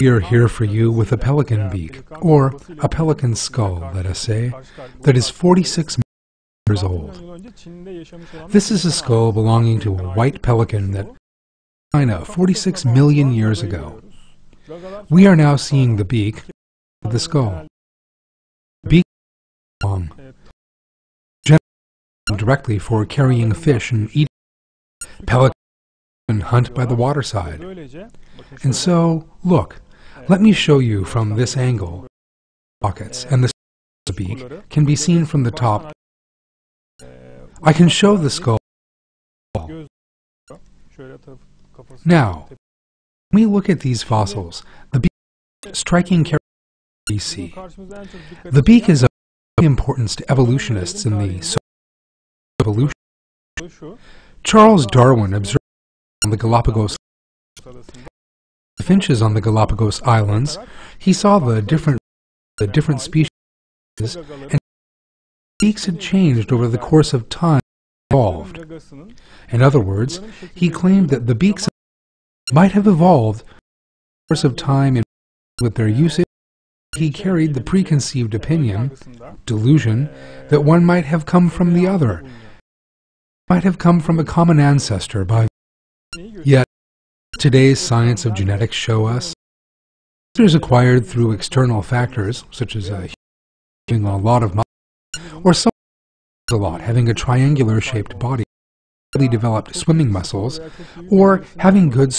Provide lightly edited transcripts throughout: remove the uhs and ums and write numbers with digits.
We are here for you with a pelican beak, or a pelican skull, let us say, that is 46 years old. This is a skull belonging to a white pelican that lived in China 46 million years ago. We are now seeing the beak of the skull. The beak is long, generally directly for carrying fish and eating. Pelicans hunt by the waterside. And so, look, let me show you from this angle. Pockets and the beak can be seen from the top. I can show the skull. Now, when we look at these fossils, the beak is striking characteristic we see. The beak is of importance to evolutionists in the evolution. Charles Darwin observed on the Galapagos finches on the Galapagos Islands. He saw the different species, and beaks had changed over the course of time, evolved. In other words, he claimed that the beaks might have evolved over the course of time, and with their usage, he carried the preconceived opinion, delusion, that one might have come from the other, might have come from a common ancestor by. Yet, today's science of genetics show us answers acquired through external factors, such as having a lot of muscle, or someone a lot having a triangular-shaped body, highly developed swimming muscles, or having good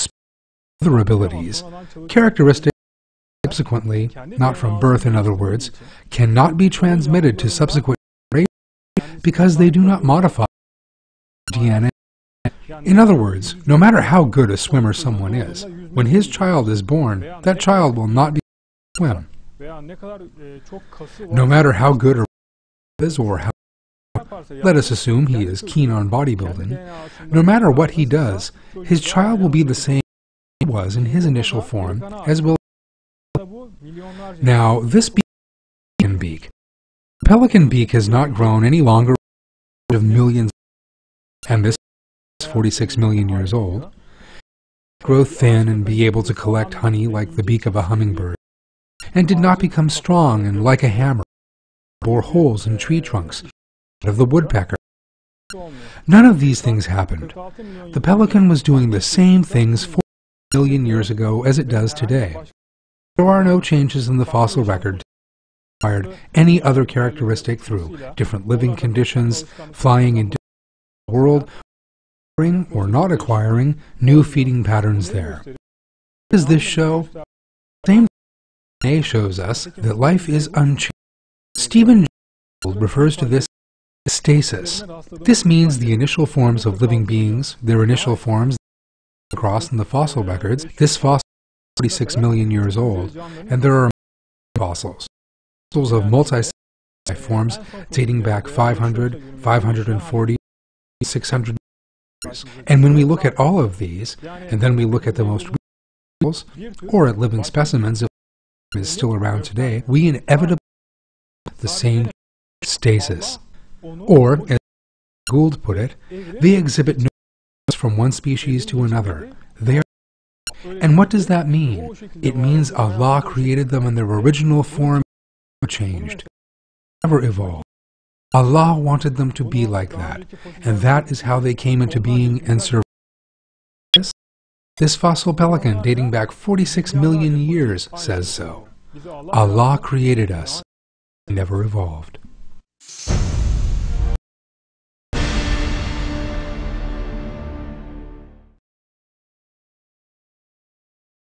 other abilities, characteristics subsequently, not from birth in other words, cannot be transmitted to subsequent generations because they do not modify DNA. In other words, no matter how good a swimmer someone is, when his child is born, that child will not be able to swim. No matter how good a is or how, let us assume he is keen on bodybuilding, no matter what he does, his child will be the same he was in his initial form as will. Now, this pelican beak. The pelican beak has not grown any longer of millions, and this 46 million years old, grow thin and be able to collect honey like the beak of a hummingbird, and did not become strong and like a hammer, bore holes in tree trunks of the woodpecker. None of these things happened. The pelican was doing the same things 4 million years ago as it does today. There are no changes in the fossil record to acquire any other characteristic through different living conditions, flying in the world, or not acquiring new feeding patterns there. What does this show? The same DNA shows us that life is unchanged. Stephen refers to this as stasis. This means the initial forms of living beings, their initial forms across in the fossil records. This fossil is 46 million years old, and there are fossils of multi-life forms dating back 500, 540, 600. And when we look at all of these, and then we look at the most recent, or at living specimens if is still around today, we inevitably have the same stasis. Or, as Gould put it, they exhibit no difference from one species to another. They are. And what does that mean? It means Allah created them in their original form and changed, never evolved. Allah wanted them to be like that, and that is how they came into being and survived. This fossil pelican dating back 46 million years says so. Allah created us, never evolved.